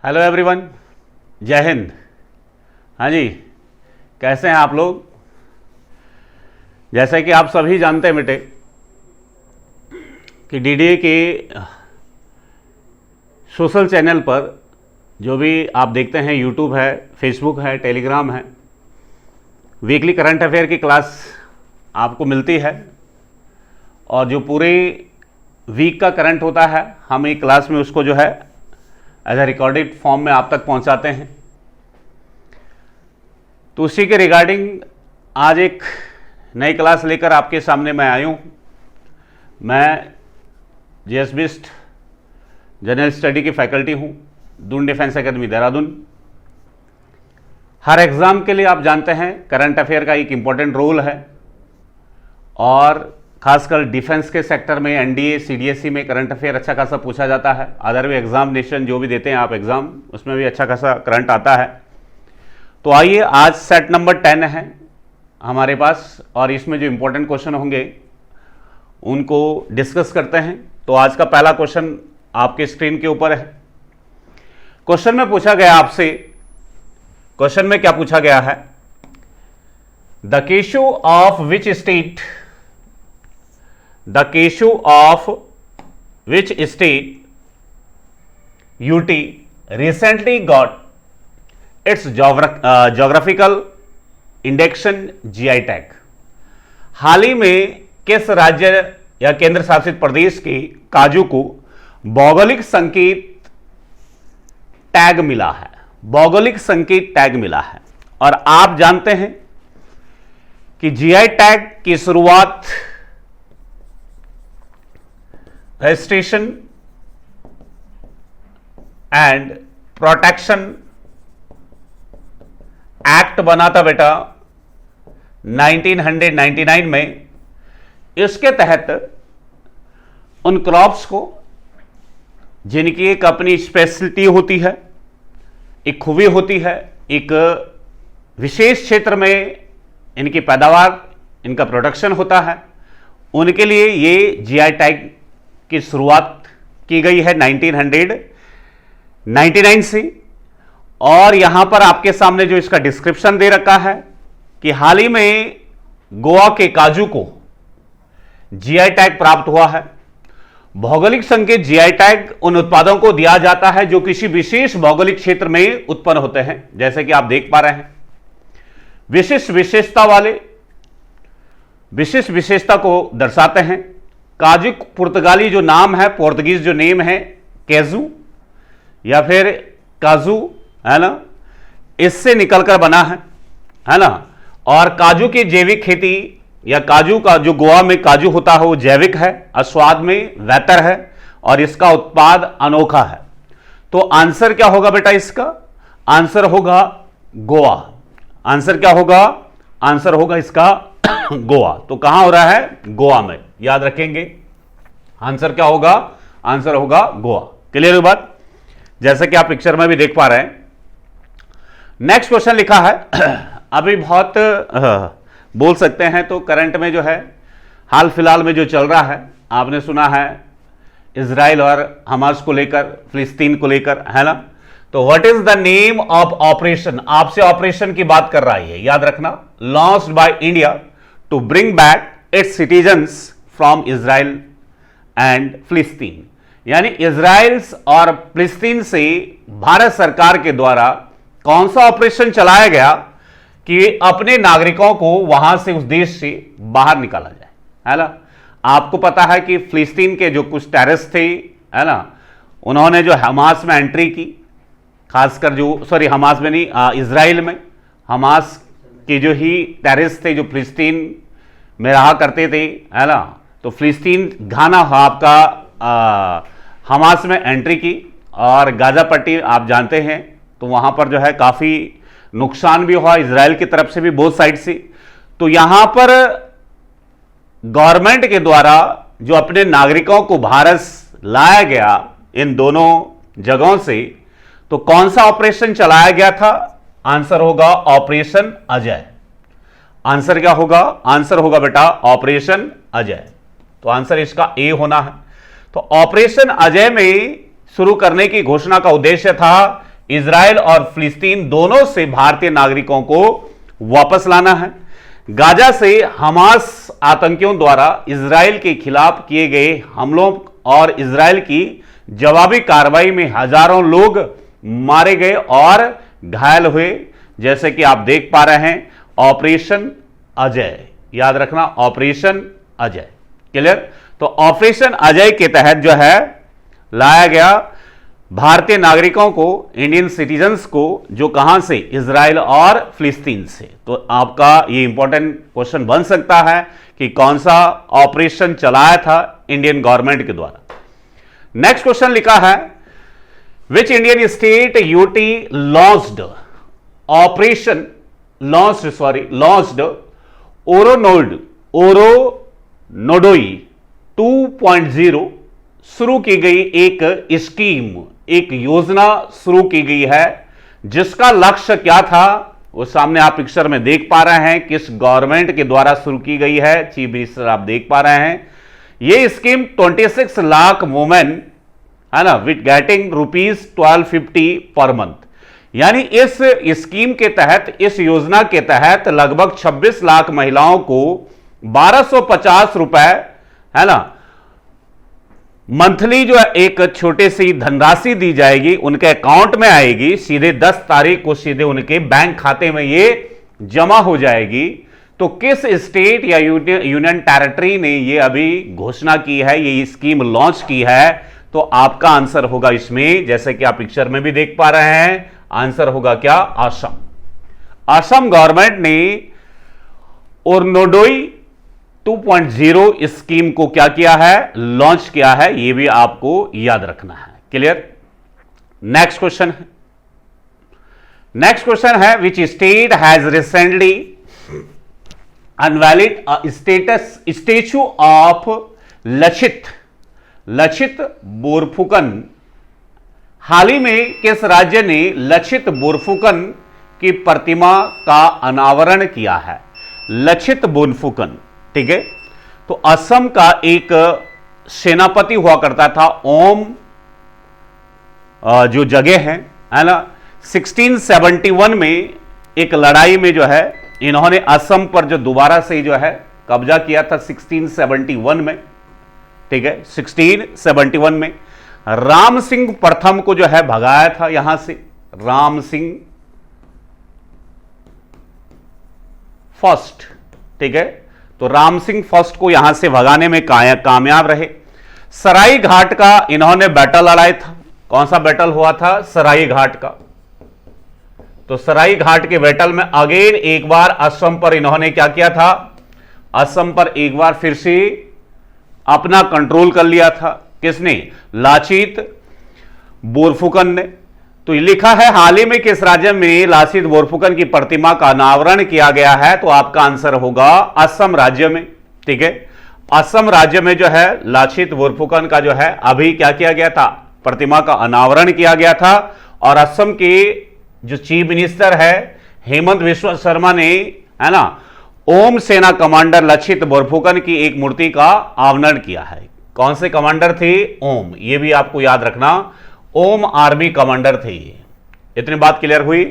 Hello everyone, जय हिंद। हाँ जी, कैसे हैं आप लोग? जैसे कि आप सभी जानते हैं बेटे कि डीडीए के सोशल चैनल पर जो भी आप देखते हैं, यूट्यूब है, फेसबुक है, टेलीग्राम है, वीकली करंट अफेयर की क्लास आपको मिलती है और जो पूरे वीक का करंट होता है हम एक क्लास में उसको जो है एज ए रिकॉर्डेड फॉर्म में आप तक पहुंचाते हैं। तो उसी के रिगार्डिंग आज एक नई क्लास लेकर आपके सामने मैं आया हूँ। मैं जेएस बिस्ट जनरल स्टडी की फैकल्टी हूँ, दून डिफेंस एकेडमी देहरादून। हर एग्ज़ाम के लिए आप जानते हैं करंट अफेयर का एक इम्पॉर्टेंट रोल है और खासकर डिफेंस के सेक्टर में एनडीए सीडीएससी में करंट अफेयर अच्छा खासा पूछा जाता है। अदर भी एग्जामिनेशन जो भी देते हैं आप एग्ज़ाम, उसमें भी अच्छा खासा करंट आता है। तो आइए, आज सेट नंबर 10 है हमारे पास और इसमें जो इम्पोर्टेंट क्वेश्चन होंगे उनको डिस्कस करते हैं। तो आज का पहला क्वेश्चन आपके स्क्रीन के ऊपर है। क्वेश्चन में पूछा गया आपसे, क्वेश्चन में क्या पूछा गया है? The Keshu of which state, the Keshu of which state UT recently got its geographical indication GI tag? हाल ही में किस राज्य या केंद्र शासित प्रदेश के काजू को भौगोलिक संकेत टैग मिला है? भौगोलिक संकेत टैग मिला है। और आप जानते हैं कि GI टैग की शुरुआत रजिस्ट्रेशन एंड प्रोटेक्शन एक्ट बना था बेटा 1999 में। इसके तहत उन क्रॉप्स को जिनकी एक अपनी स्पेशलिटी होती है, एक खूबी होती है, एक विशेष क्षेत्र में इनकी पैदावार, इनका प्रोडक्शन होता है, उनके लिए ये जीआई टैग की शुरुआत की गई है 1999 से। और यहां पर आपके सामने जो इसका डिस्क्रिप्शन दे रखा है कि हाल ही में गोवा के काजू को जीआई टैग प्राप्त हुआ है। भौगोलिक संकेत जीआई टैग उन उत्पादों को दिया जाता है जो किसी विशेष भौगोलिक क्षेत्र में उत्पन्न होते हैं, जैसे कि आप देख पा रहे हैं। विशिष्ट विशेषता को दर्शाते हैं। काजू पुर्तगाली जो नाम है, पोर्तुगीज जो नेम है केजू या फिर काजू, है ना, इससे निकलकर बना है ना। और काजू की जैविक खेती या काजू का जो गोवा में काजू होता है वो जैविक है और स्वाद में बेहतर है और इसका उत्पाद अनोखा है। तो आंसर क्या होगा बेटा? इसका आंसर होगा गोवा। आंसर क्या होगा? आंसर होगा इसका गोवा। तो कहां हो रहा है? गोवा में। याद रखेंगे, आंसर क्या होगा? आंसर होगा गोवा। क्लियर है बात? जैसे कि आप पिक्चर में भी देख पा रहे हैं। नेक्स्ट क्वेश्चन लिखा है, अभी बहुत बोल सकते हैं तो करंट में जो है हाल फिलहाल में जो चल रहा है, आपने सुना है इजराइल और हमास को लेकर, फिलिस्तीन को लेकर, है ना। तो what is the name of operation? आपसे ऑपरेशन की बात कर रहा है, याद रखना। Launched by India to bring back its citizens from Israel and Palestine. यानी इजराइल और फिलिस्तीन से भारत सरकार के द्वारा कौन सा ऑपरेशन चलाया गया कि अपने नागरिकों को वहां से, उस देश से बाहर निकाला जाए, है ना। आपको पता है कि फिलिस्तीन के जो कुछ टेररिस्ट थे, है ना, उन्होंने जो हमास में एंट्री की, खासकर हमास में नहीं, इजराइल में हमास के जो ही टेररिस्ट थे जो फिलिस्तीन में रहा करते थे, है ना। तो फिलिस्तीन घाना आपका हमास में एंट्री की और गाजा पट्टी आप जानते हैं, तो वहां पर जो है काफी नुकसान भी हुआ इजराइल की तरफ से भी, बोथ साइड से। तो यहां पर गवर्नमेंट के द्वारा जो अपने नागरिकों को भारत लाया गया इन दोनों जगहों से, तो कौन सा ऑपरेशन चलाया गया था? आंसर होगा ऑपरेशन अजय। आंसर क्या होगा? आंसर होगा बेटा ऑपरेशन अजय। तो आंसर इसका ए होना है। तो ऑपरेशन अजय में शुरू करने की घोषणा का उद्देश्य था इजराइल और फिलिस्तीन दोनों से भारतीय नागरिकों को वापस लाना है। गाजा से हमास आतंकियों द्वारा इजराइल के खिलाफ किए गए हमलों और इजराइल की जवाबी कार्रवाई में हजारों लोग मारे गए और घायल हुए, जैसे कि आप देख पा रहे हैं ऑपरेशन अजय। याद रखना, ऑपरेशन अजय। क्लियर? तो ऑपरेशन अजय के तहत जो है लाया गया भारतीय नागरिकों को, इंडियन सिटीजन्स को, जो कहां से, इजराइल और फिलिस्तीन से। तो आपका ये इंपॉर्टेंट क्वेश्चन बन सकता है कि कौन सा ऑपरेशन चलाया था इंडियन गवर्नमेंट के द्वारा। नेक्स्ट क्वेश्चन लिखा है, which Indian state UT launched Orunodoi 2.0 शुरू की गई एक स्कीम, एक योजना शुरू की गई है, जिसका लक्ष्य क्या था वो सामने आप पिक्चर में देख पा रहे हैं। किस गवर्नमेंट के द्वारा शुरू की गई है, चीफ मिनिस्टर आप देख पा रहे हैं। ये स्कीम 26 लाख वुमेन है ना, विथ गेटिंग ₹1250 पर मंथ। यानी इस स्कीम के तहत, इस योजना के तहत लगभग 26 लाख महिलाओं को 1250 रुपए है ना मंथली जो है एक छोटी सी धनराशि दी जाएगी, उनके अकाउंट में आएगी, सीधे 10 तारीख को सीधे उनके बैंक खाते में ये जमा हो जाएगी। तो किस स्टेट या यूनियन टेरिटरी ने ये अभी घोषणा की है, ये स्कीम लॉन्च की है? तो आपका आंसर होगा इसमें, जैसे कि आप पिक्चर में भी देख पा रहे हैं, आंसर होगा क्या? असम। असम गवर्नमेंट ने ओरोनोडोई 2.0 स्कीम को क्या किया है? लॉन्च किया है। यह भी आपको याद रखना है। क्लियर? नेक्स्ट क्वेश्चन है, which state has recently unveiled statue of Lachit Borphukan. हाल ही में किस राज्य ने लचित बोरफुकन की प्रतिमा का अनावरण किया है? लचित बोरफुकन, ठीक है। तो असम का एक सेनापति हुआ करता था, ओम जो जगह है ना, 1671 में एक लड़ाई में जो है इन्होंने असम पर जो दोबारा से जो है कब्जा किया था 1671 में, ठीक है। 1671 में राम सिंह प्रथम को जो है भगाया था यहां से, राम सिंह फर्स्ट, ठीक है। तो राम सिंह फर्स्ट को यहां से भगाने में कामयाब रहे। सराई घाट का इन्होंने बैटल लड़ाया था। कौन सा बैटल हुआ था? सराई घाट का। तो सराई घाट के बैटल में अगेन एक बार असम पर इन्होंने क्या किया था? असम पर एक बार फिर से अपना कंट्रोल कर लिया था। किसने? लाचित बोरफुकन ने। तो लिखा है हाल ही में किस राज्य में लाचित बोरफुकन की प्रतिमा का अनावरण किया गया है? तो आपका आंसर होगा असम राज्य में, ठीक है। असम राज्य में जो है लाचित बोरफुकन का जो है अभी क्या किया गया था? प्रतिमा का अनावरण किया गया था। और असम के जो चीफ मिनिस्टर है हेमंत बिस्वा शर्मा ने, है ना, ओम सेना कमांडर लचित बोरफुकन की एक मूर्ति का अनावरण किया है। कौन से कमांडर थे? ओम। ये भी आपको याद रखना, ओम आर्मी कमांडर थे ये। इतनी बात क्लियर हुई?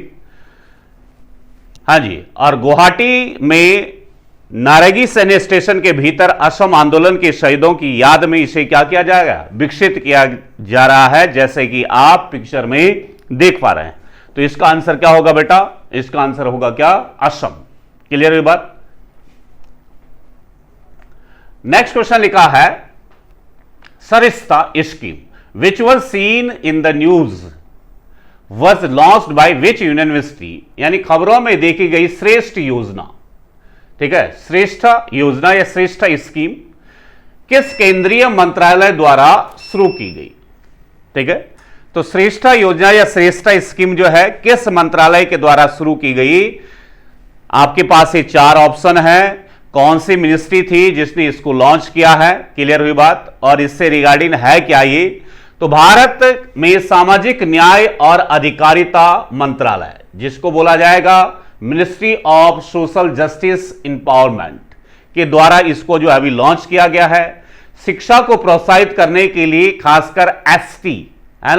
हाँ जी। और गुवाहाटी में नारगी सैन्य स्टेशन के भीतर असम आंदोलन के शहीदों की याद में इसे क्या किया जाएगा? विकसित किया जा रहा है, जैसे कि आप पिक्चर में देख पा रहे हैं। तो इसका आंसर क्या होगा बेटा? इसका आंसर होगा क्या? असम। क्लियर हुई बात? नेक्स्ट क्वेश्चन लिखा है, सरिस्ता scheme which was seen in the news was launched by which university? यानी खबरों में देखी गई श्रेष्ठ योजना, ठीक है, श्रेष्ठ योजना या श्रेष्ठ स्कीम किस केंद्रीय मंत्रालय द्वारा शुरू की गई? ठीक है। तो श्रेष्ठ योजना या श्रेष्ठ स्कीम जो है किस मंत्रालय के द्वारा शुरू की गई? आपके पास ये 4 ऑप्शन है। कौन सी मिनिस्ट्री थी जिसने इसको लॉन्च किया है? क्लियर हुई बात? और इससे रिगार्डिंग है क्या ये? तो भारत में सामाजिक न्याय और अधिकारिता मंत्रालय, जिसको बोला जाएगा ministry of social justice empowerment, के द्वारा इसको जो अभी लॉन्च किया गया है। शिक्षा को प्रोत्साहित करने के लिए खासकर एससी है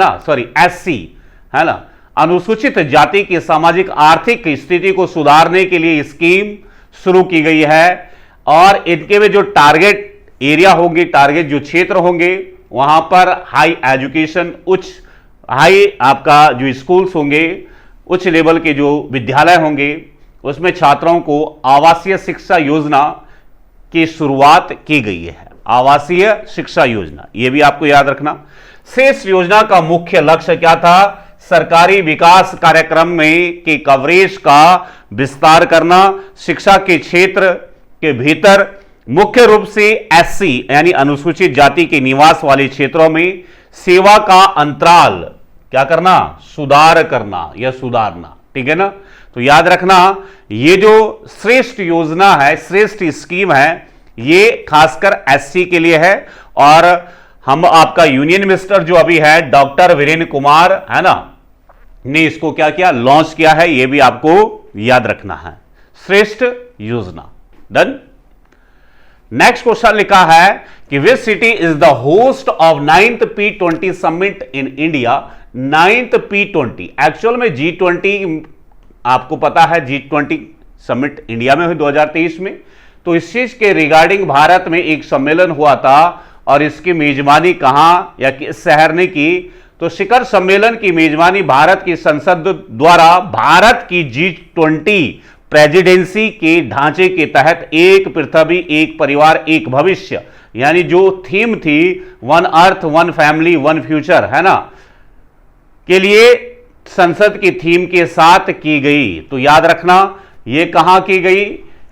ना, अनुसूचित जाति की सामाजिक आर्थिक स्थिति को सुधारने के लिए स्कीम शुरू की गई है और इनके में जो टारगेट एरिया होंगे, टारगेट जो क्षेत्र होंगे, वहां पर हाई एजुकेशन, उच्च हाई आपका जो स्कूल्स होंगे, उच्च लेवल के जो विद्यालय होंगे, उसमें छात्रों को आवासीय शिक्षा योजना की शुरुआत की गई है। आवासीय शिक्षा योजना, यह भी आपको याद रखना। शेष योजना का मुख्य लक्ष्य क्या था? सरकारी विकास कार्यक्रम में के कवरेज का विस्तार करना, शिक्षा के क्षेत्र के भीतर मुख्य रूप से एससी यानी अनुसूचित जाति के निवास वाले क्षेत्रों में सेवा का अंतराल क्या करना? सुधार करना या सुधारना। ठीक है ना? तो याद रखना, ये जो श्रेष्ठ योजना है, श्रेष्ठ स्कीम है, ये खासकर एससी के लिए है। और हम आपका यूनियन मिनिस्टर जो अभी है डॉक्टर वीरेंद्र कुमार है ना, ने इसको क्या किया? लॉन्च किया है। ये भी आपको याद रखना है, श्रेष्ठ योजना। डन। नेक्स्ट क्वेश्चन लिखा है कि which city is the host of 9th P20 summit in India. 9th P20 actual में G20 आपको पता है, G20 समिट इंडिया में हुई 2023 में। तो इस चीज के रिगार्डिंग भारत में एक सम्मेलन हुआ था और इसकी मेजबानी कहां या किस शहर ने की? तो शिखर सम्मेलन की मेजबानी भारत की संसद द्वारा भारत की G20 प्रेसिडेंसी के ढांचे के तहत एक पृथ्वी, एक परिवार, एक भविष्य, यानी जो थीम थी one earth, one family, one future है ना, के लिए संसद की थीम के साथ की गई। तो याद रखना, यह कहां की गई?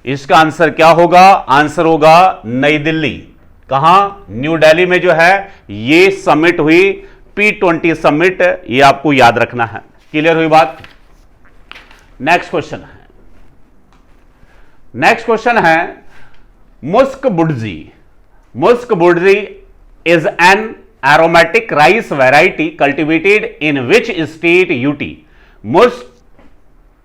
इसका आंसर क्या होगा? आंसर होगा नई दिल्ली। कहां? न्यू दिल्ली में जो है ये समिट हुई, P20 समिट। ये आपको याद रखना है। क्लियर हुई बात? नेक्स्ट क्वेश्चन है, नेक्स्ट क्वेश्चन है Mushk Budji. Mushk Budji is an aromatic rice variety cultivated in which state? UT। Mushk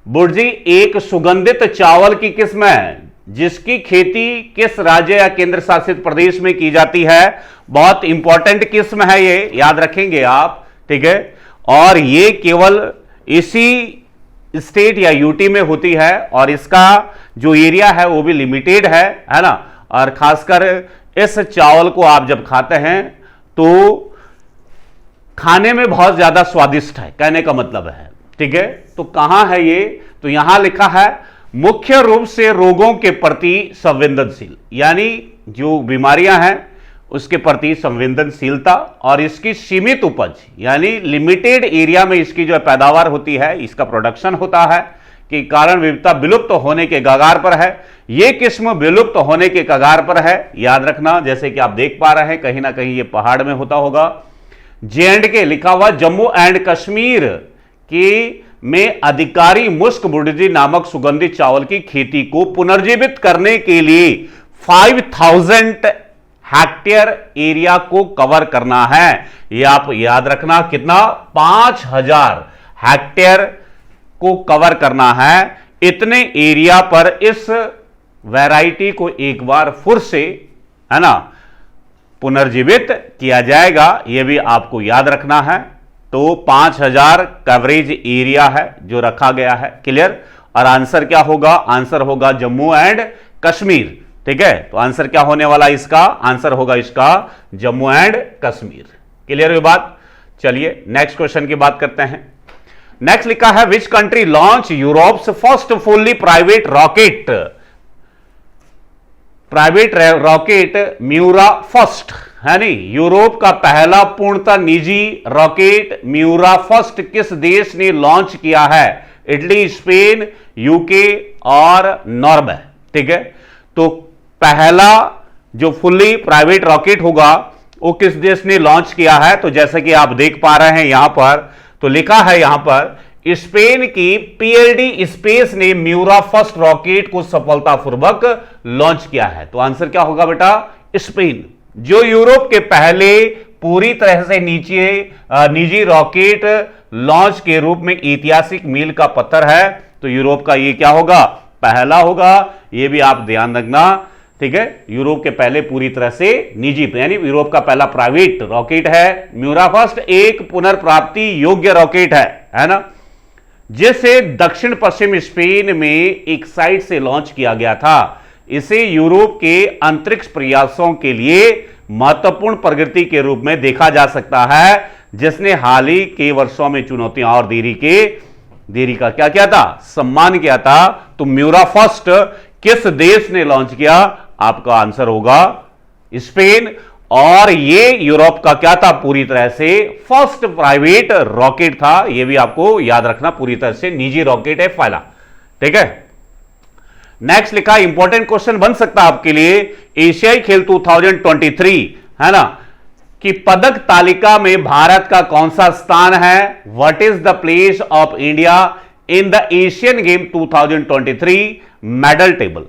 Budji एक सुगंधित चावल की किस्म है जिसकी खेती किस राज्य या केंद्र शासित प्रदेश में की जाती है? बहुत इंपॉर्टेंट किस्म है ये, याद रखेंगे आप। ठीक है, और ये केवल इसी स्टेट या यूटी में होती है और इसका जो एरिया है वो भी लिमिटेड है ना। और खासकर इस चावल को आप जब खाते हैं तो खाने में बहुत ज्यादा स्वादिष्ट है, कहने का मतलब है। ठीक है, तो कहां है ये? तो यहां लिखा है मुख्य रूप से रोगों के प्रति संवेदनशील, यानी जो बीमारियां हैं उसके प्रति संवेदनशीलता, और इसकी सीमित उपज यानी लिमिटेड एरिया में इसकी जो पैदावार होती है, इसका प्रोडक्शन होता है, के कारण विविधता विलुप्त होने के कगार पर है। यह किस्म विलुप्त होने के कगार पर है, याद रखना। जैसे कि आप देख पा रहे हैं कहीं ना कहीं ये पहाड़ में होता होगा। J&K लिखा हुआ, जम्मू एंड कश्मीर की में अधिकारी मुस्क बुड्जी नामक सुगंधित चावल की खेती को पुनर्जीवित करने के लिए 5000 हेक्टेयर एरिया को कवर करना है। यह आप याद रखना, कितना? 5000 हेक्टेयर को कवर करना है। इतने एरिया पर इस वैरायटी को एक बार फिर से है ना पुनर्जीवित किया जाएगा, यह भी आपको याद रखना है। तो 5000 कवरेज एरिया है जो रखा गया है। क्लियर? और आंसर क्या होगा? आंसर होगा जम्मू एंड कश्मीर। ठीक है, तो आंसर क्या होने वाला इसका? आंसर होगा इसका जम्मू एंड कश्मीर। क्लियर हुई बात? चलिए नेक्स्ट क्वेश्चन की बात करते हैं। नेक्स्ट लिखा है which country launch Europe's first fully private rocket. Private rocket Miura first है नहीं, यूरोप का पहला पूर्णतः निजी रॉकेट म्यूरा फर्स्ट किस देश ने लॉन्च किया है? इटली, स्पेन, यूके और नॉर्वे। ठीक है, तो पहला जो फुल्ली प्राइवेट रॉकेट होगा वो किस देश ने लॉन्च किया है? तो जैसे कि आप देख पा रहे हैं यहां पर, तो लिखा है यहां पर स्पेन की पीएलडी स्पेस ने म्यूरा फर्स्ट रॉकेट को सफलतापूर्वक लॉन्च किया है। तो आंसर क्या होगा बेटा? स्पेन, जो यूरोप के पहले पूरी तरह से निजी रॉकेट लॉन्च के रूप में ऐतिहासिक मील का पत्थर है। तो यूरोप का ये क्या होगा? पहला होगा। ये भी आप ध्यान रखना। ठीक है, यूरोप के पहले पूरी तरह से निजी यानी यूरोप का पहला प्राइवेट रॉकेट है म्यूरा फर्स्ट, एक पुनर्प्राप्ति योग्य रॉकेट है ना। जिसे दक्षिण पश्चिम स्पेन में एक साइट से लॉन्च किया गया था। इसे यूरोप के अंतरिक्ष प्रयासों के लिए महत्वपूर्ण प्रगति के रूप में देखा जा सकता है, जिसने हाल ही के वर्षों में चुनौतियां और देरी का क्या किया था, सम्मान किया था। तो म्यूरा फर्स्ट किस देश ने लॉन्च किया? आपका आंसर होगा स्पेन। और ये यूरोप का क्या था, पूरी तरह से फर्स्ट प्राइवेट रॉकेट था। ये भी आपको याद रखना, पूरी तरह से निजी रॉकेट है पहला। ठीक है, नेक्स्ट लिखा, इंपॉर्टेंट क्वेश्चन बन सकता है आपके लिए, एशियाई खेल 2023 है ना, कि पदक तालिका में भारत का कौन सा स्थान है? What is the place of India in the Asian game 2023 medal table?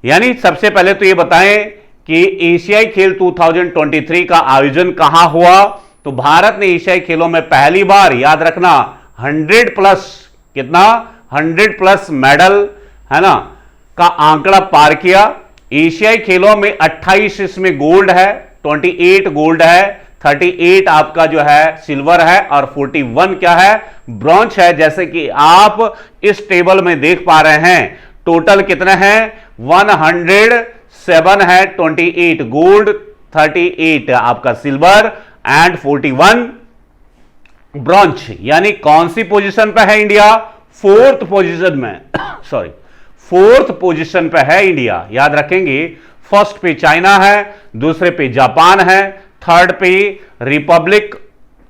यानी सबसे पहले तो ये बताएं कि एशियाई खेल 2023 का आयोजन कहां हुआ। तो भारत ने एशियाई खेलों में पहली बार, याद रखना, 100 प्लस, कितना, 100 प्लस मेडल है ना का आंकड़ा पार किया। एशियाई खेलों में 28 इसमें गोल्ड है, 28 गोल्ड है, 38 आपका जो है सिल्वर है और 41 क्या है, ब्रॉन्ज है। जैसे कि आप इस टेबल में देख पा रहे हैं, टोटल कितने हैं, 107 है, 28 गोल्ड, 38 आपका सिल्वर एंड 41 ब्रॉन्ज। यानी कौन सी पोजीशन पे है इंडिया? फोर्थ पोजीशन में सॉरी, फोर्थ पोजीशन पे है इंडिया, याद रखेंगे। फर्स्ट पे चाइना है, दूसरे पे जापान है, थर्ड पे रिपब्लिक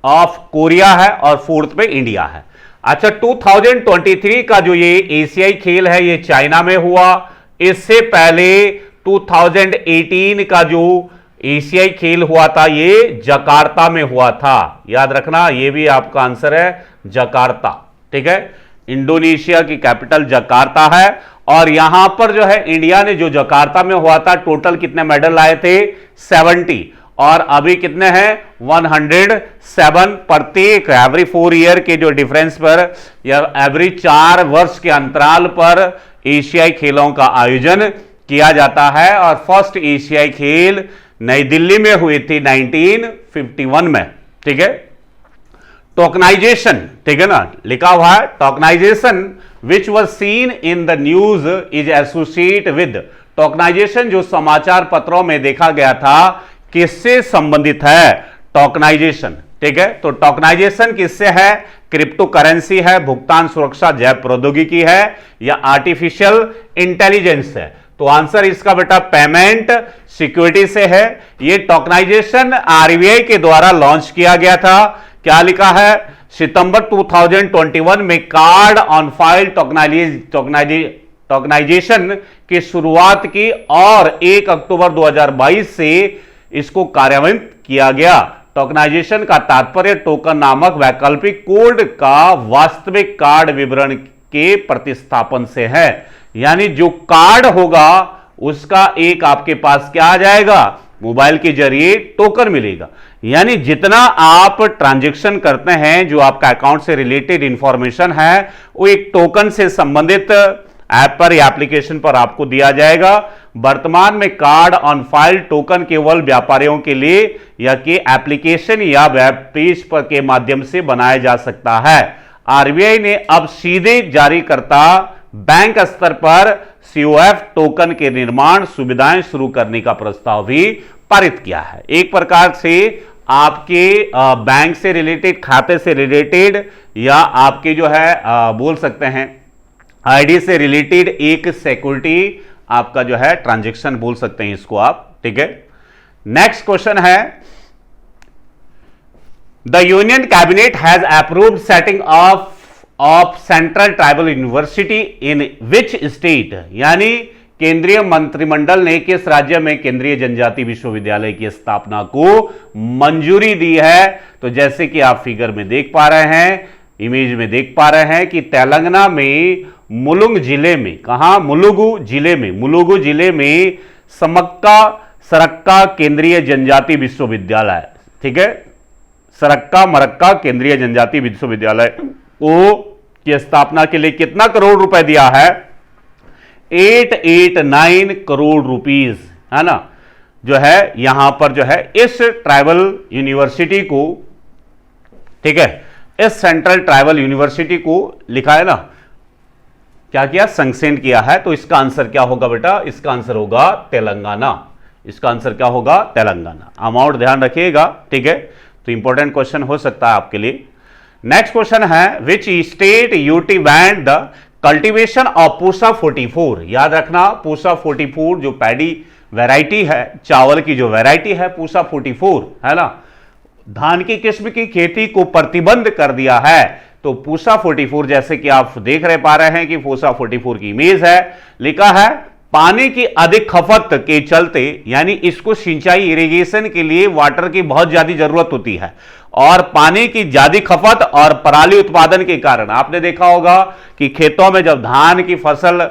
ऑफ कोरिया है और फोर्थ पे इंडिया है। अच्छा, 2023 का जो ये एशियाई खेल है ये चाइना में हुआ। इससे पहले 2018 का जो एशियाई खेल हुआ था ये जकार्ता में हुआ था, याद रखना, ये भी आपका आंसर है जकार्ता। ठीक है, इंडोनेशिया की कैपिटल जकार्ता है। और यहां पर जो है इंडिया ने जो जकार्ता में हुआ था, टोटल कितने मेडल लाए थे? 70। और अभी कितने हैं? 107। प्रत्येक एवरी 4 ईयर के जो डिफरेंस पर या एवरी 4 वर्ष के अंतराल पर एशियाई खेलों का आयोजन किया जाता है। और फर्स्ट एशियाई खेल नई दिल्ली में हुई थी 1951 में। ठीक है, टोकनाइजेशन, ठीक है ना, लिखा हुआ है tokenization which was seen in the news is associate with. Tokenization जो समाचार पत्रों में देखा गया था, किससे संबंधित है? टोकनाइजेशन। ठीक है, तो टोकनाइजेशन किससे है? क्रिप्टो करेंसी है, भुगतान सुरक्षा, जैव प्रौद्योगिकी है या आर्टिफिशियल इंटेलिजेंस है? तो आंसर इसका बेटा पेमेंट सिक्योरिटी से है। ये टोकनाइजेशन आरबीआई के द्वारा लॉन्च किया गया था। क्या लिखा है? सितंबर 2021 में कार्ड ऑन फाइल टोकनाइजेशन की शुरुआत की और 1 अक्टूबर 2022 से इसको कार्यान्वित किया गया। टोकनाइजेशन का तात्पर्य टोकन नामक वैकल्पिक कोड का वास्तविक कार्ड विवरण के प्रतिस्थापन से है। यानी जो कार्ड होगा उसका एक आपके पास क्या आ जाएगा? मोबाइल के जरिए टोकन मिलेगा। यानी जितना आप ट्रांजैक्शन करते हैं, जो आपका अकाउंट से रिलेटेड इंफॉर्मेशन है, वो एक टोकन से संबंधित ऐप पर या एप्लीकेशन पर आपको दिया जाएगा। वर्तमान में कार्ड ऑन फाइल टोकन केवल व्यापारियों के लिए या के एप्लीकेशन या वेब पेज पर के माध्यम से बनाया जा सकता है। आरबीआई ने अब सीधे जारीकर्ता बैंक स्तर पर सीओएफ टोकन के निर्माण सुविधाएं शुरू करने का प्रस्ताव भी पारित किया है। एक प्रकार से आपके बैंक से रिलेटेड, खाते से रिलेटेड या आपके जो है बोल सकते हैं आईडी से रिलेटेड एक सिक्योरिटी आपका जो है ट्रांजैक्शन बोल सकते हैं इसको आप। ठीक है, नेक्स्ट क्वेश्चन है, the union cabinet has approved setting of central tribal university in which state. यानी केंद्रीय मंत्रिमंडल ने किस राज्य में केंद्रीय जनजाति विश्वविद्यालय की स्थापना को मंजूरी दी है? तो जैसे कि आप फिगर में देख पा रहे हैं, इमेज में देख पा रहे हैं कि तेलंगाना में मुलुगु जिले में, कहां? मुलुगु जिले में सरक्का केंद्रीय जनजाति विश्वविद्यालय, ठीक है, सरक्का मरक्का केंद्रीय जनजाति विश्वविद्यालय को की स्थापना के लिए कितना करोड़ रुपए दिया है? 889 करोड़ रुपीस, है ना, जो है यहां पर जो है इस ट्राइबल यूनिवर्सिटी को, ठीक है, इस सेंट्रल ट्राइबल यूनिवर्सिटी को लिखा है ना, क्या किया, संक्षेप किया है। तो इसका आंसर क्या होगा बेटा, इसका आंसर होगा तेलंगाना। इसका आंसर क्या होगा, तेलंगाना। अमाउंट ध्यान रखिएगा, ठीक है। तो इंपॉर्टेंट क्वेश्चन हो सकता है आपके लिए। नेक्स्ट क्वेश्चन है, which state UT band the cultivation of Pusa 44। याद रखना, पूसा 44 जो पैडी वैरायटी है, चावल की जो वैरायटी है पूसा 44 है ना, धान की किस्म की खेती को प्रतिबंध कर दिया है। तो पूसा 44 जैसे कि आप देख रहे पा रहे हैं कि पूसा 44 की इमेज है, लिखा है पानी की अधिक खपत के चलते, यानी इसको सिंचाई इरिगेशन के लिए वाटर की बहुत ज्यादा जरूरत होती है, और पानी की ज्यादा खपत और पराली उत्पादन के कारण आपने देखा होगा कि खेतों में जब धान की फसल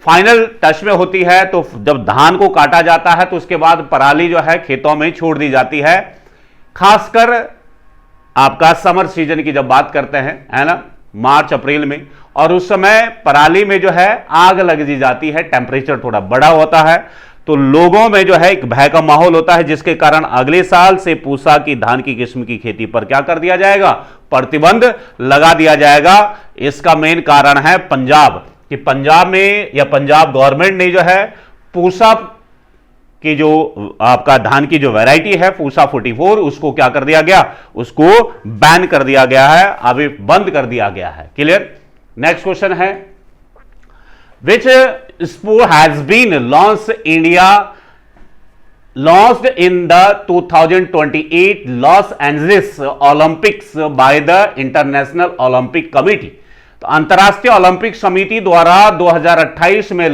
फाइनल टच में होती है, तो जब धान को काटा जाता है तो उसके बाद पराली जो है खेतों में छोड़ दी जाती है। खासकर आपका समर सीजन की जब बात करते हैं, है ना, मार्च अप्रैल में, और उस समय पराली में जो है आग लग दी जाती है, टेम्परेचर थोड़ा बड़ा होता है, तो लोगों में जो है एक भय का माहौल होता है, जिसके कारण अगले साल से पूसा की धान की किस्म की खेती पर क्या कर दिया जाएगा, प्रतिबंध लगा दिया जाएगा। इसका मेन कारण है पंजाब, कि पंजाब में या पंजाब गवर्नमेंट ने जो है पूसा की जो आपका धान की जो वैरायटी है पूसा 44, उसको क्या कर दिया गया, उसको बैन कर दिया गया है, अभी बंद कर दिया गया है। क्लियर। नेक्स्ट क्वेश्चन है, which sport has been launched in the 2028 Los Angeles Olympics by the International Olympic Committee. तो अंतर्राष्ट्रीय ओलंपिक समिति द्वारा 2028 में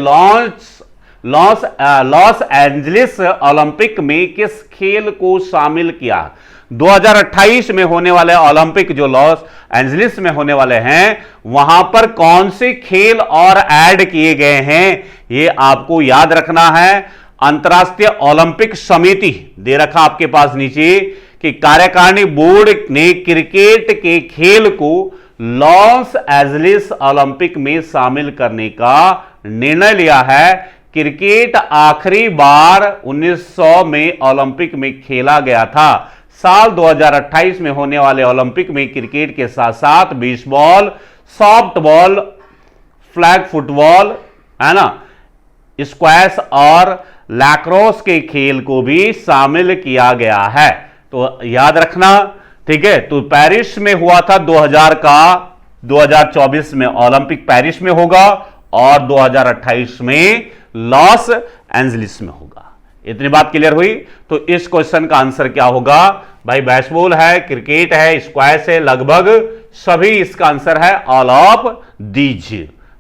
लॉस एंजलिस ओलंपिक में किस खेल को शामिल किया। 2028 में होने वाले ओलंपिक जो लॉस एंजलिस में होने वाले हैं, वहां पर कौन से खेल और ऐड किए गए हैं, ये आपको याद रखना है। अंतर्राष्ट्रीय ओलंपिक समिति दे रखा आपके पास नीचे कि कार्यकारिणी बोर्ड ने क्रिकेट के खेल को लॉस एंजलिस ओलंपिक में शामिल करने का निर्णय लिया है। क्रिकेट आखिरी बार 1900 में ओलंपिक में खेला गया था। साल 2028 में होने वाले ओलंपिक में क्रिकेट के साथ साथ बेसबॉल, सॉफ्टबॉल, फ्लैग फुटबॉल, है ना, स्क्वैश और लैक्रोस के खेल को भी शामिल किया गया है। तो याद रखना, ठीक है। तो पेरिस में हुआ था 2000 का, 2024 में ओलंपिक पेरिस में होगा और 2028 में लॉस एंजलिस में होगा। इतनी बात क्लियर हुई। तो इस क्वेश्चन का आंसर क्या होगा भाई, बेसबॉल है, क्रिकेट है, स्क्वैश है, लगभग सभी इसका आंसर है ऑल ऑफ दीज,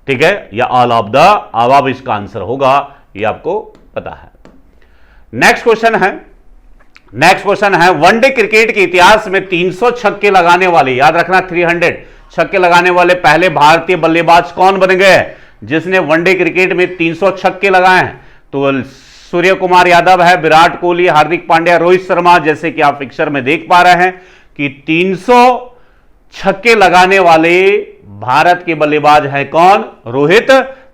ठीक है, या ऑल ऑफ द अबव इसका आंसर होगा, ये आपको पता है। नेक्स्ट क्वेश्चन है वनडे क्रिकेट के इतिहास में 300 छक्के लगाने वाले, याद रखना 300 छक्के लगाने वाले पहले भारतीय बल्लेबाज कौन बन गए जिसने वनडे क्रिकेट में 300 छक्के लगाए हैं। तो सूर्य कुमार यादव है, विराट कोहली, हार्दिक पांड्या, रोहित शर्मा, जैसे कि आप पिक्चर में देख पा रहे हैं कि 300 छक्के लगाने वाले भारत के बल्लेबाज हैं कौन, रोहित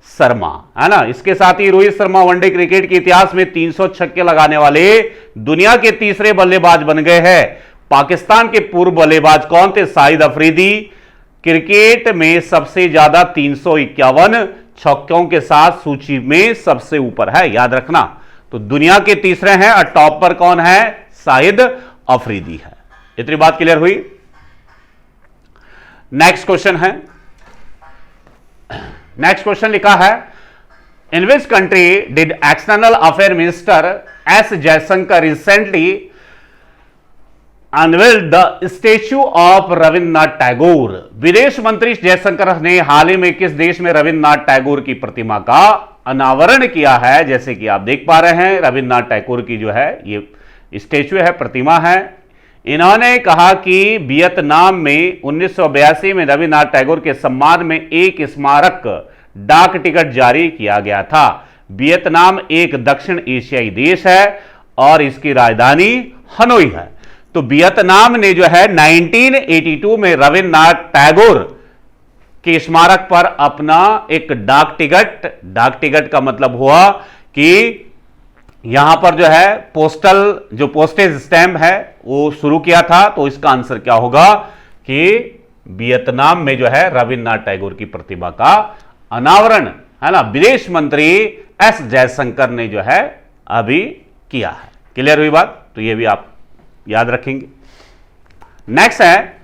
शर्मा, है ना। इसके साथ ही रोहित शर्मा वनडे क्रिकेट के इतिहास में 300 छक्के लगाने वाले दुनिया के तीसरे बल्लेबाज बन गए हैं। पाकिस्तान के पूर्व बल्लेबाज कौन थे, शाहिद अफरीदी, क्रिकेट में सबसे ज्यादा 351 छक्कों के साथ सूची में सबसे ऊपर है, याद रखना। तो दुनिया के तीसरे हैं और टॉप पर कौन है, शाहिद अफरीदी है। इतनी बात क्लियर हुई। नेक्स्ट क्वेश्चन लिखा है, in which country did external affair minister S Jaishankar recently unveiled the statue of Rabindranath Tagore. विदेश मंत्री जयशंकर ने हाल ही में किस देश में रविन्द्रनाथ टैगोर की प्रतिमा का अनावरण किया है। जैसे कि आप देख पा रहे हैं रविन्द्रनाथ टैगोर की जो है ये स्टैच्यू है, प्रतिमा है। इन्होंने कहा कि वियतनाम में 1982 में रविन्द्रनाथ टैगोर के सम्मान में एक स्मारक डाक टिकट जारी किया गया था। वियतनाम एक दक्षिण एशियाई देश है और इसकी राजधानी हनोई है। तो वियतनाम ने जो है 1982 में रविन्द्रनाथ टैगोर के स्मारक पर अपना एक डाक टिकट का मतलब हुआ कि यहां पर जो है पोस्टेज स्टैम्प है वो शुरू किया था। तो इसका आंसर क्या होगा कि वियतनाम में जो है रविन्द्रनाथ टैगोर की प्रतिमा का अनावरण, है ना, विदेश मंत्री एस जयशंकर ने जो है अभी किया है। क्लियर हुई बात? तो ये भी आप याद रखेंगे। नेक्स्ट है,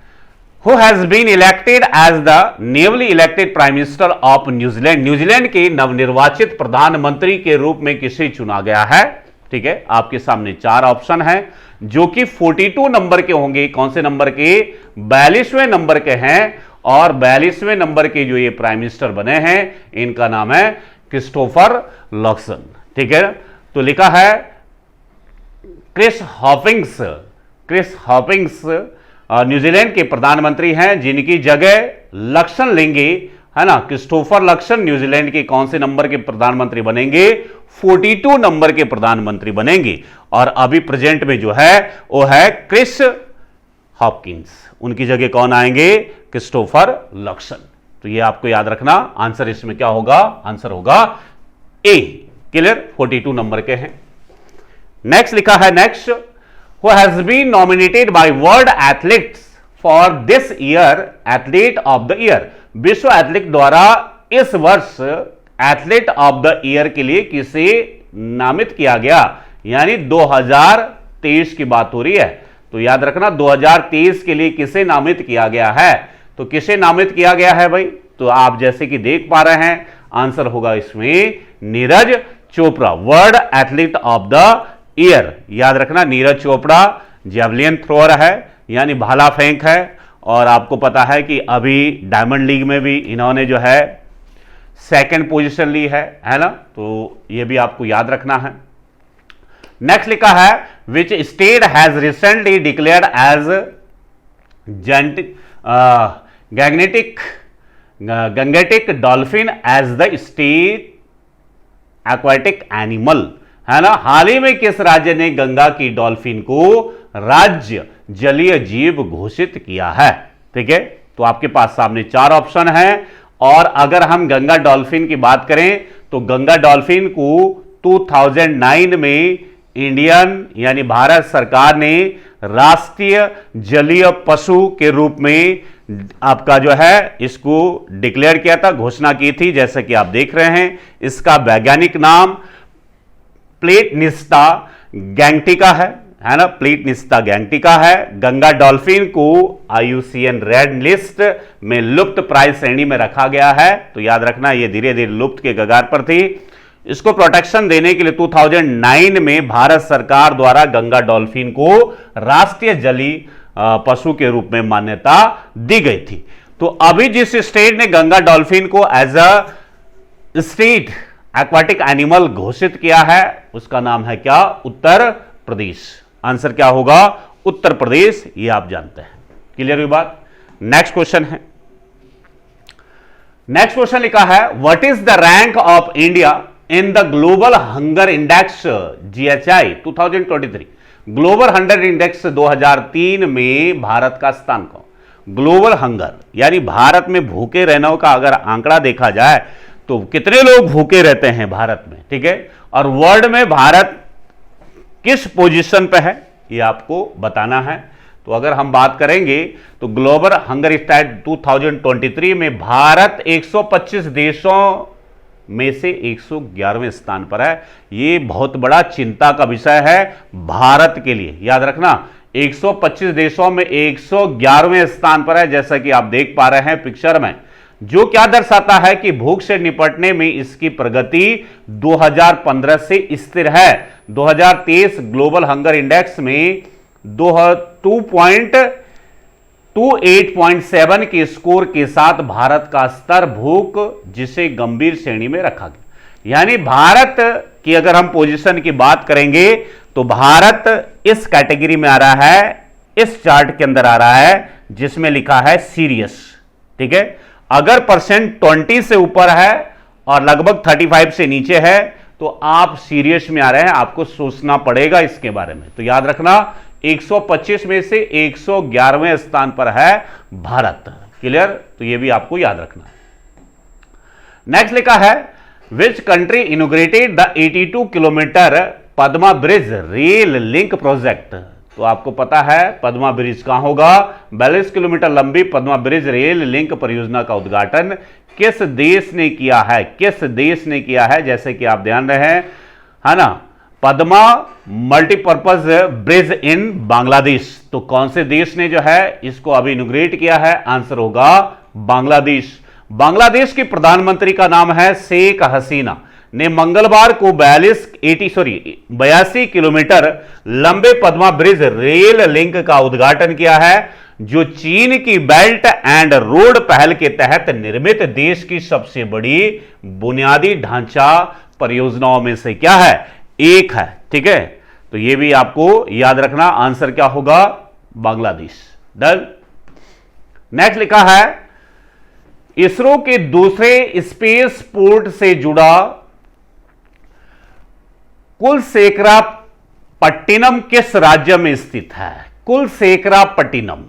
who has been elected as the newly elected prime minister of New Zealand. New Zealand के नवनिर्वाचित प्रधानमंत्री के रूप में किसे चुना गया है? ठीक है, आपके सामने 4 ऑप्शन हैं जो कि 42 नंबर के होंगे। कौन से नंबर के? 42वें नंबर के हैं। और 42वें नंबर के जो ये प्राइम मिनिस्टर बने हैं इनका नाम है क्रिस्टोफर लक्सन। ठीक है, तो लिखा है Chris Hipkins. Chris Hipkins New Zealand के प्रधानमंत्री हैं, जिनकी जगह लक्सन लेंगे, है ना। क्रिस्टोफर लक्सन न्यूजीलैंड के कौन से नंबर के प्रधानमंत्री बनेंगे? 42 नंबर के प्रधानमंत्री बनेंगे। और अभी प्रेजेंट में जो है वो है क्रिस हॉपकिंस। उनकी जगह कौन आएंगे? Christopher Luxon. तो ये आपको याद रखना। आंसर इसमें क्या होगा? आंसर होगा ए। क्लियर? 42 नंबर के हैं। नेक्स्ट लिखा है, next, who has been nominated by World Athletics for this year athlete of the year. विश्व एथलीट द्वारा इस वर्ष एथलीट ऑफ द ईयर के लिए किसे नामित किया गया? यानी 2023 की बात हो रही है। तो याद रखना 2023 के लिए किसे नामित किया गया है? तो किसे नामित किया गया है भाई? तो आप जैसे कि देख पा रहे हैं आंसर होगा इसमें Neeraj Chopra, world athlete of the year. याद रखना नीरज चोपड़ा जेवलिन थ्रोअर है, यानी भाला फेंक है। और आपको पता है कि अभी डायमंड लीग में भी इन्होंने जो है 2nd पोजीशन ली है ना। तो यह भी आपको याद रखना है। नेक्स्ट लिखा है, which state has recently declared as Gangetic dolphin as the state aquatic animal, है ना। हाल ही में किस राज्य ने गंगा की डॉल्फिन को राज्य जलीय जीव घोषित किया है? ठीक है, तो आपके पास सामने 4 ऑप्शन हैं। और अगर हम गंगा डॉल्फिन की बात करें तो गंगा डॉल्फिन को 2009 में इंडियन यानी भारत सरकार ने राष्ट्रीय जलीय पशु के रूप में आपका जो है इसको डिक्लेयर किया था, घोषणा की थी, जैसे कि आप देख रहे हैं। इसका वैज्ञानिक नाम प्लेटनिस्टा गैंगटिका है ना, प्लेटनिस्टा गैंगटिका है। गंगा डॉल्फिन को IUCN रेड लिस्ट में लुप्त प्राय श्रेणी में रखा गया है। तो याद रखना ये धीरे धीरे लुप्त के कगार पर थी। इसको प्रोटेक्शन देने के लिए 2009 में भारत सरकार द्वारा गंगा डॉल्फिन को राष्ट्रीय जलीय पशु के रूप में मान्यता दी गई थी। तो अभी जिस स्टेट ने गंगा डॉल्फिन को as a state aquatic animal घोषित किया है उसका नाम है क्या? उत्तर प्रदेश। आंसर क्या होगा? उत्तर प्रदेश। ये आप जानते हैं। क्लियर हुई बात? नेक्स्ट क्वेश्चन है। नेक्स्ट क्वेश्चन लिखा है, what is the rank of India in the global hunger index GHI 2023। Global hunger index 2003 में भारत का स्थान कौन? ग्लोबल हंगर यानी भारत में भूखे रहने का अगर आंकड़ा देखा जाए तो कितने लोग भूखे रहते हैं भारत में, ठीक है, और वर्ल्ड में भारत किस पोजीशन पे है ये आपको बताना है। तो अगर हम बात करेंगे तो ग्लोबल हंगर स्टैट 2023 में भारत 125 देशों में से 111वें स्थान पर है। ये बहुत बड़ा चिंता का विषय है भारत के लिए। याद रखना 125 देशों में 111वें स्थान पर है, जैसा कि आप देख पा रहे हैं पिक्चर में, जो क्या दर्शाता है कि भूख से निपटने में इसकी प्रगति 2015 से स्थिर है। 2023 ग्लोबल हंगर इंडेक्स में 28.7 के स्कोर के साथ भारत का स्तर भूख जिसे गंभीर श्रेणी में रखा गया। यानी भारत की अगर हम पोजीशन की बात करेंगे तो भारत इस कैटेगरी में आ रहा है, इस चार्ट के अंदर आ रहा है जिसमें लिखा है सीरियस। ठीक है, अगर परसेंट 20 से ऊपर है और लगभग 35 से नीचे है तो आप सीरियस में आ रहे हैं, आपको सोचना पड़ेगा इसके बारे में। तो याद रखना 125 में से 111वें स्थान पर है भारत। क्लियर? तो यह भी आपको याद रखना है। नेक्स्ट लिखा है, which country inaugurated the 82 kilometre Padma bridge rail link project तो आपको पता है पद्मा ब्रिज कहां होगा। 42 किलोमीटर लंबी पद्मा ब्रिज रेल लिंक परियोजना का उद्घाटन किस देश ने किया है, किस देश ने किया है, जैसे कि आप ध्यान रहे हैं, है ना, पद्मा मल्टीपर्पज ब्रिज इन बांग्लादेश। तो कौन से देश ने जो है इसको अभी इनॉग्रेट किया है, आंसर होगा बांग्लादेश। बांग्लादेश की प्रधानमंत्री का नाम है शेख हसीना ने मंगलवार को 82 किलोमीटर लंबे पद्मा ब्रिज रेल लिंक का उद्घाटन किया है, जो चीन की बेल्ट एंड रोड पहल के तहत निर्मित देश की सबसे बड़ी बुनियादी ढांचा परियोजनाओं में से क्या है, एक है। ठीक है, तो यह भी आपको याद रखना, आंसर क्या होगा, बांग्लादेश। डन। नेक्स्ट लिखा है, इसरो के दूसरे स्पेस पोर्ट से जुड़ा कुलशेखरापट्टिनम किस राज्य में स्थित है। कुलशेखरापट्टिनम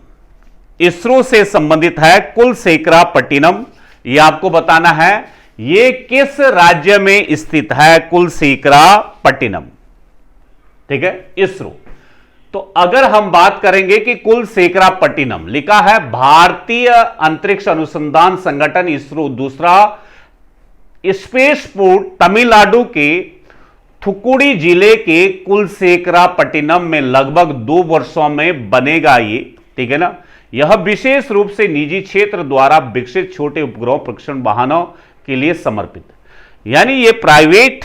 इसरो से संबंधित है। कुलशेखरापट्टिनम यह आपको बताना है, यह किस राज्य में स्थित है, कुलशेखरापट्टिनम। ठीक है, इसरो। तो अगर हम बात करेंगे कि कुलशेखरापट्टिनम लिखा है भारतीय अंतरिक्ष अनुसंधान संगठन इसरो दूसरा स्पेस पोर्ट तमिलनाडु के थुकुडी जिले के कुलशेखरापट्टिनम में लगभग 2 वर्षों में बनेगा ये। ठीक है ना। यह विशेष रूप से निजी क्षेत्र द्वारा विकसित छोटे उपग्रह प्रक्षेपण वाहनों के लिए समर्पित, यानी ये प्राइवेट,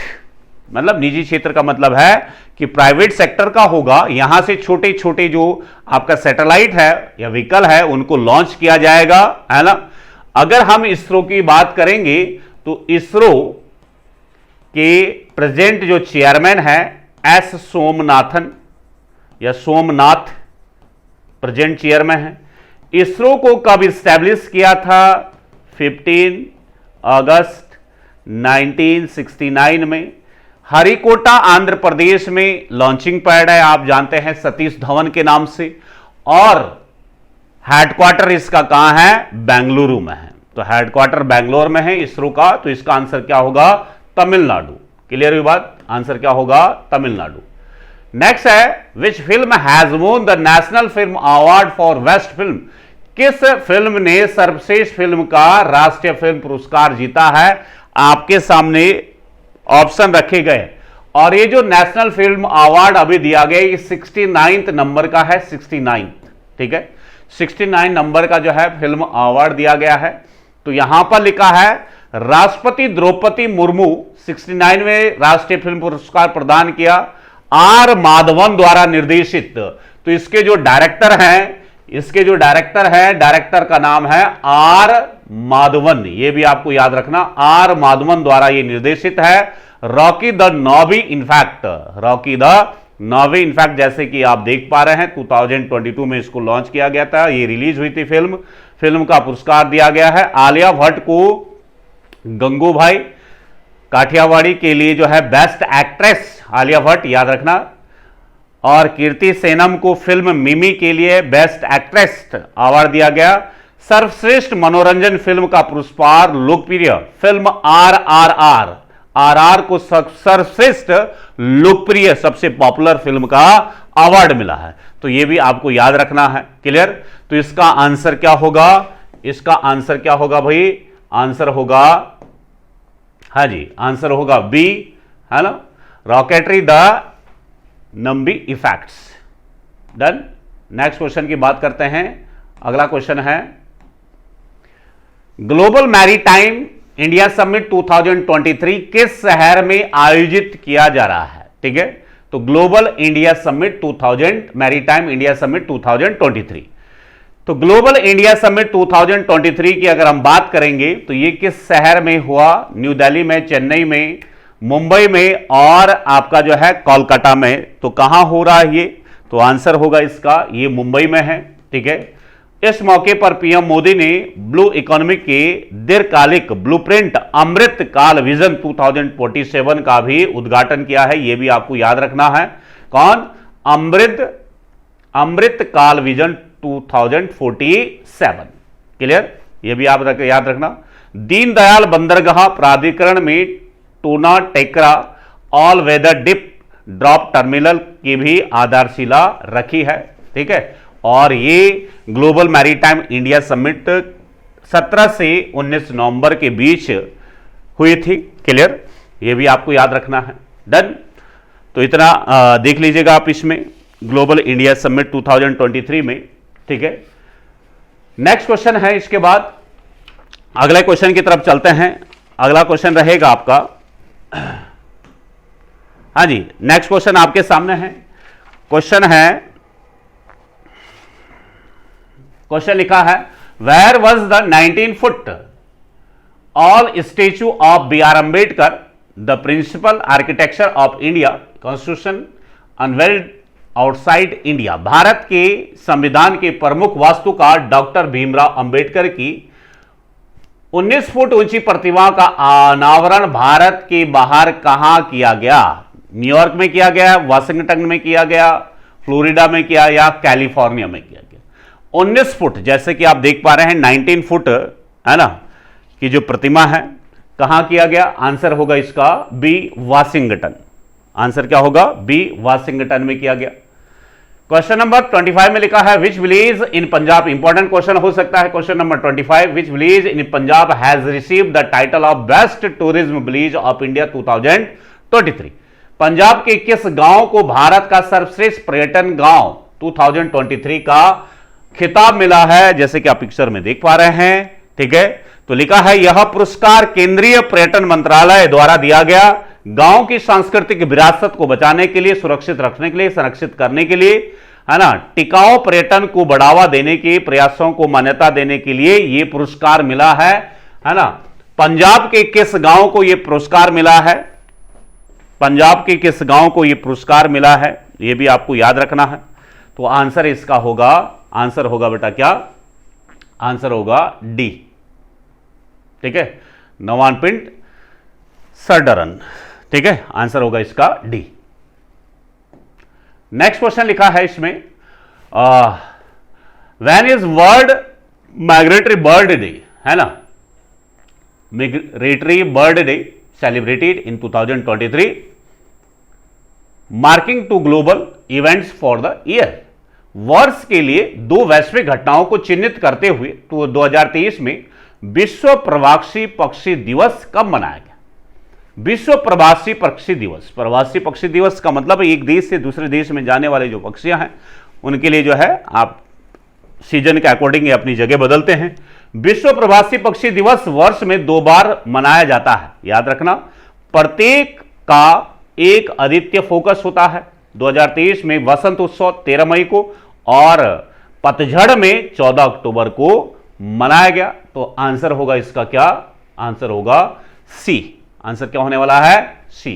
मतलब निजी क्षेत्र का मतलब है कि प्राइवेट सेक्टर का होगा। यहां से छोटे छोटे जो आपका सैटेलाइट है या व्हीकल है उनको लॉन्च किया जाएगा, है ना। अगर हम इसरो की बात करेंगे तो इसरो के प्रेजेंट जो चेयरमैन है एस सोमनाथन या सोमनाथ प्रेजेंट चेयरमैन है। इसरो को कब इस्टेब्लिश किया था, 15 अगस्त 1969 में। हरिकोटा आंध्र प्रदेश में लॉन्चिंग पैड है, आप जानते हैं सतीश धवन के नाम से, और हेडक्वार्टर इसका कहां है, बेंगलुरु में है। तो हेडक्वार्टर बेंगलोर में है इसरो का, तो इसका आंसर क्या होगा, तमिलनाडु। क्लियर हुई बात, आंसर क्या होगा, तमिलनाडु। नेक्स्ट है, which film has won the national film award for best film. किस फिल्म ने सर्वश्रेष्ठ फिल्म का राष्ट्रीय फिल्म पुरस्कार जीता है। आपके सामने ऑप्शन रखे गए, और ये जो नेशनल फिल्म अवार्ड अभी दिया गया ये 69 नंबर का है, 69। ठीक है, 69 नंबर का जो है फिल्म अवार्ड दिया गया है। तो यहां पर लिखा है राष्ट्रपति द्रौपदी मुर्मू 69 में राष्ट्रीय फिल्म पुरस्कार प्रदान किया, आर माधवन द्वारा निर्देशित। तो इसके जो डायरेक्टर हैं, डायरेक्टर का नाम है आर माधवन, ये भी आपको याद रखना, आर माधवन द्वारा ये निर्देशित है। रॉकी द नॉवी इनफैक्ट जैसे कि आप देख पा रहे हैं 2022 में इसको लॉन्च किया गया था, ये रिलीज हुई थी फिल्म का पुरस्कार दिया गया है। आलिया भट्ट को गंगूभाई काठियावाड़ी के लिए जो है बेस्ट एक्ट्रेस आलिया भट्ट, याद रखना, और कीर्ति सेनम को फिल्म मिमी के लिए बेस्ट एक्ट्रेस अवार्ड दिया गया। सर्वश्रेष्ठ मनोरंजन फिल्म का पुरस्कार लोकप्रिय फिल्म आरआर को सर्वश्रेष्ठ लोकप्रिय सबसे पॉपुलर फिल्म का अवार्ड मिला है। तो यह भी आपको याद रखना है। क्लियर। तो इसका आंसर क्या होगा, भाई, आंसर होगा, हाँ जी, आंसर होगा बी, है ना, rocketry the Nambi effects. Done. Next question की बात करते हैं। अगला क्वेश्चन है, ग्लोबल मैरीटाइम इंडिया समिट 2023 किस शहर में आयोजित किया जा रहा है। ठीक है, तो global India summit maritime India summit 2023, तो ग्लोबल इंडिया समिट 2023 की अगर हम बात करेंगे तो ये किस शहर में हुआ, न्यू दिल्ली में, चेन्नई में, मुंबई में और आपका जो है कोलकाता में। तो कहां हो रहा है ये, तो आंसर होगा इसका, ये मुंबई में है। ठीक है, इस मौके पर पीएम मोदी ने ब्लू इकोनॉमी के दीर्घकालिक ब्लूप्रिंट अमृत काल विजन 2047 का भी उद्घाटन किया है। यह भी आपको याद रखना है, कौन, अमृत काल विजन 2047। क्लियर, यह भी आप याद रखना। दीनदयाल बंदरगाह प्राधिकरण में Tuna Tekra all weather deep draft terminal की भी आधारशिला रखी है। ठीक है, और ये ग्लोबल मैरीटाइम इंडिया समिट 17 से 19 नवंबर के बीच हुई थी। क्लियर, ये भी आपको याद रखना है। डन, तो इतना देख लीजिएगा आप इसमें ग्लोबल इंडिया समिट 2023 में। ठीक है, नेक्स्ट क्वेश्चन है, इसके बाद अगले क्वेश्चन की तरफ चलते हैं। अगला क्वेश्चन रहेगा आपका, हाँ जी, नेक्स्ट क्वेश्चन आपके सामने है। क्वेश्चन लिखा है, where was the 19 foot all statue of B R Ambedkar the principal architecture of India constitution unveiled outside India. भारत के संविधान के प्रमुख वास्तुकार डॉक्टर भीमराव अंबेडकर की 19 फुट ऊंची प्रतिमा का अनावरण भारत के बाहर कहां किया गया? न्यूयॉर्क में किया गया, वाशिंगटन में किया गया, फ्लोरिडा में किया, या कैलिफोर्निया में किया गया? 19 फुट, जैसे कि आप देख पा रहे हैं 19 फुट है ना कि जो प्रतिमा है, कहां किया गया? आंसर होगा इसका बी, वाशिंगटन। आंसर क्या होगा? बी, वाशिंगटन में किया गया। क्वेश्चन नंबर 25 में लिखा है, which village in Punjab, important question हो सकता है। Question number 25, which village in Punjab has received the title of best tourism village of India 2023। Punjab के किस गांव को भारत का सर्वश्रेष्ठ पर्यटन गांव 2023 का खिताब मिला है? जैसे कि आप पिक्चर में देख पा रहे हैं। ठीक है, तो लिखा है, यह पुरस्कार केंद्रीय पर्यटन मंत्रालय द्वारा दिया गया गांव की सांस्कृतिक विरासत को बचाने के लिए, सुरक्षित रखने के लिए, संरक्षित करने के लिए, है ना, टिकाऊ पर्यटन को बढ़ावा देने के प्रयासों को मान्यता देने के लिए यह पुरस्कार मिला है ना। पंजाब के किस गांव को यह पुरस्कार मिला है? पंजाब के किस गांव को यह पुरस्कार मिला है, यह भी आपको याद रखना है। तो आंसर इसका होगा, आंसर होगा बेटा क्या? आंसर होगा डी। ठीक है, नवानपिंड सरडरन। ठीक है, आंसर होगा इसका डी। नेक्स्ट क्वेश्चन लिखा है इसमें, when is world migratory bird day, है ना, migratory bird day celebrated in 2023, marking two global events for the year. वर्ष के लिए 2 वैश्विक घटनाओं को चिन्हित करते हुए तो 2023 में विश्व प्रवासी पक्षी दिवस कब मनाया गया? विश्व प्रवासी पक्षी दिवस, प्रवासी पक्षी दिवस का मतलब एक देश से दूसरे देश में जाने वाले जो पक्षियां हैं उनके लिए जो है आप सीजन के अकॉर्डिंग अपनी जगह बदलते हैं। विश्व प्रवासी पक्षी दिवस वर्ष में 2 बार मनाया जाता है, याद रखना। प्रत्येक का एक आदित्य फोकस होता है। 2023 में वसंत उत्सव 13 मई को और पतझड़ में 14 अक्टूबर को मनाया गया। तो आंसर होगा इसका क्या? आंसर होगा सी। आंसर क्या होने वाला है? सी।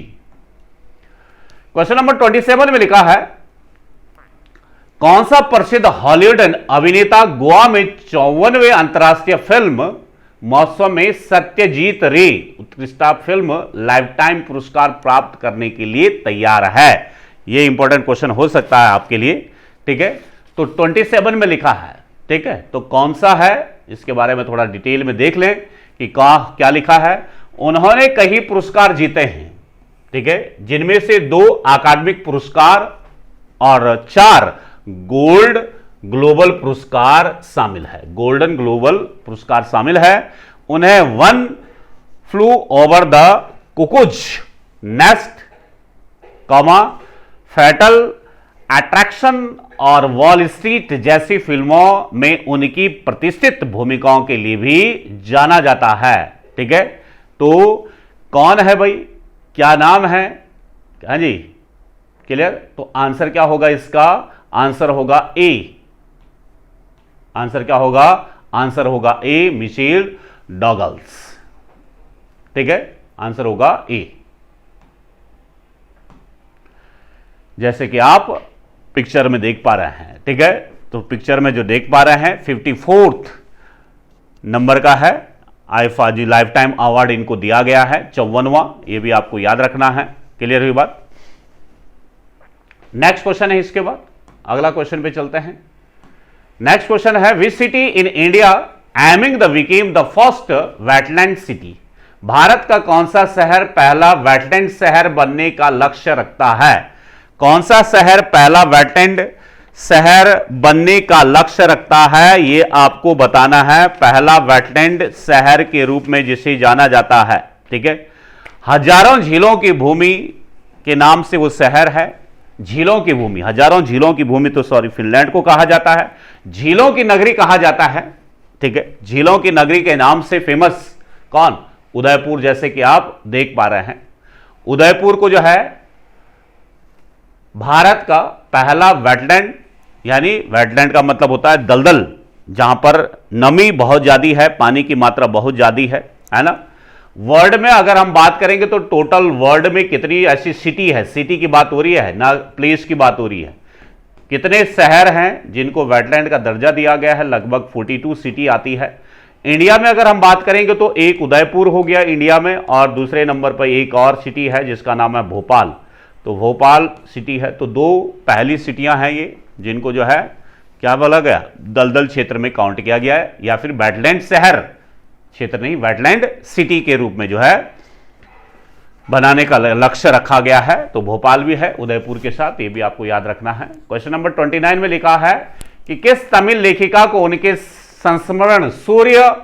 क्वेश्चन नंबर 27 में लिखा है, कौन सा प्रसिद्ध हॉलीवुड अभिनेता गोवा में 54वें अंतर्राष्ट्रीय फिल्म महोत्सव में सत्यजीत रे उत्कृष्ट फिल्म लाइफटाइम पुरस्कार प्राप्त करने के लिए तैयार है? यह इंपॉर्टेंट क्वेश्चन हो सकता है आपके लिए। ठीक है, तो 27 में लिखा है। ठीक है, तो कौन सा है इसके बारे में थोड़ा डिटेल में देख लें कि क्या लिखा है। उन्होंने कई पुरस्कार जीते हैं, ठीक है, जिनमें से 2 अकादमिक पुरस्कार और 4 गोल्ड ग्लोबल पुरस्कार शामिल है। गोल्डन ग्लोबल पुरस्कार शामिल है। उन्हें One Flew Over the Cuckoo's Nest, Fatal Attraction और वॉल स्ट्रीट जैसी फिल्मों में उनकी प्रतिष्ठित भूमिकाओं के लिए भी जाना जाता है। ठीक है, तो कौन है भाई, क्या नाम है? हाँ जी, क्लियर। तो आंसर क्या होगा इसका? आंसर होगा ए। आंसर क्या होगा? आंसर होगा ए, मिशेल डॉगल्स। ठीक है, आंसर होगा ए। जैसे कि आप पिक्चर में देख पा रहे हैं। ठीक है, तो पिक्चर में जो देख पा रहे हैं 54th नंबर का है। आईफाजी लाइफ टाइम अवार्ड इनको दिया गया है, 54वां। ये भी आपको याद रखना है। क्लियर हुई बात? नेक्स्ट क्वेश्चन है इसके बाद, अगला क्वेश्चन पे चलते हैं। नेक्स्ट क्वेश्चन है, which city in India aiming the became the first wetland city? Bharat का कौन सा शहर पहला वेटलैंड शहर बनने का लक्ष्य रखता है? कौन सा शहर पहला वेटलैंड शहर बनने का लक्ष्य रखता है, यह आपको बताना है। पहला वेटलैंड शहर के रूप में जिसे जाना जाता है, ठीक है। हजारों झीलों की भूमि के नाम से वो शहर है। झीलों की भूमि, हजारों झीलों की भूमि, तो सॉरी, फिनलैंड को कहा जाता है। झीलों की नगरी कहा जाता है, ठीक है। झीलों की नगरी के नाम से फेमस कौन? उदयपुर, जैसे कि आप देख पा रहे हैं। उदयपुर को जो है भारत का पहला वेटलैंड, यानी वेटलैंड का मतलब होता है दलदल, जहां पर नमी बहुत ज्यादा है, पानी की मात्रा बहुत ज्यादा है ना। वर्ल्ड में अगर हम बात करेंगे तो टोटल वर्ल्ड में कितनी ऐसी सिटी है, सिटी की बात हो रही है ना, प्लेस की बात हो रही है। कितने शहर हैं जिनको वेटलैंड का दर्जा दिया गया है? लगभग 42 सिटी आती है। इंडिया में अगर हम बात करेंगे तो एक उदयपुर हो गया इंडिया में, और दूसरे नंबर पर एक और सिटी है जिसका नाम है भोपाल। तो भोपाल सिटी है। तो दो पहली सिटियां हैं ये, जिनको जो है क्या बोला गया? दलदल क्षेत्र में काउंट किया गया है, या फिर वेटलैंड शहर, क्षेत्र नहीं, वेटलैंड सिटी के रूप में जो है बनाने का लक्ष्य रखा गया है। तो भोपाल भी है उदयपुर के साथ, ये भी आपको याद रखना है। क्वेश्चन नंबर 29 में लिखा है कि किस तमिल लेखिका को उनके संस्मरण सूर्य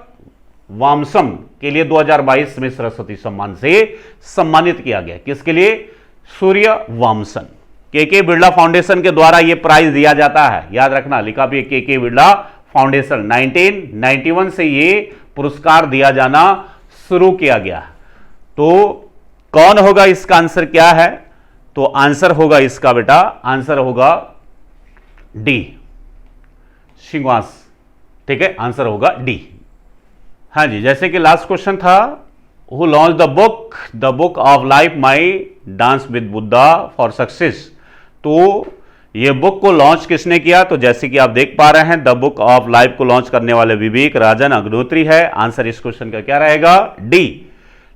वामसम के लिए 2022 में सरस्वती सम्मान से सम्मानित किया गया? किसके लिए? सूर्य वामसन। के बिरला फाउंडेशन के द्वारा यह प्राइज दिया जाता है, याद रखना, लिखा भी के बिरला फाउंडेशन। 1991 से यह पुरस्कार दिया जाना शुरू किया गया। तो कौन होगा इसका आंसर? क्या है? तो आंसर होगा इसका बेटा, आंसर होगा डी, श्रीनिवास, ठीक है। आंसर होगा डी। हाँ जी, जैसे कि लास्ट क्वेश्चन था, who launch the book of life my dance with Buddha for success. तो ये बुक को लॉन्च किसने किया? तो जैसे कि आप देख पा रहे हैं, द बुक ऑफ लाइफ को लॉन्च करने वाले विवेक राजन अग्निहोत्री है। आंसर इस क्वेश्चन का क्या रहेगा? डी।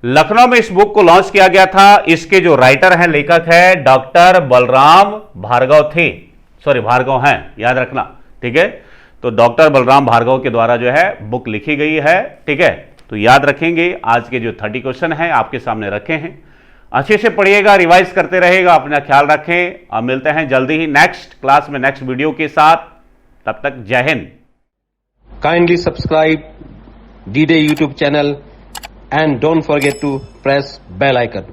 लखनऊ में इस बुक को लॉन्च किया गया था। इसके जो राइटर हैं, लेखक है डॉक्टर बलराम भार्गव थे, सॉरी भार्गव हैं, याद रखना, ठीक है। तो डॉक्टर बलराम भार्गव के द्वारा जो है बुक लिखी गई है, ठीक है। तो याद रखेंगे, आज के जो 30 क्वेश्चन हैं आपके सामने रखे हैं, अच्छे से पढ़िएगा, रिवाइज करते रहेगा, अपना ख्याल रखें। अब मिलते हैं जल्दी ही नेक्स्ट क्लास में नेक्स्ट वीडियो के साथ। तब तक जय Hind. Kindly subscribe D-Day YouTube channel and don't forget to press bell icon.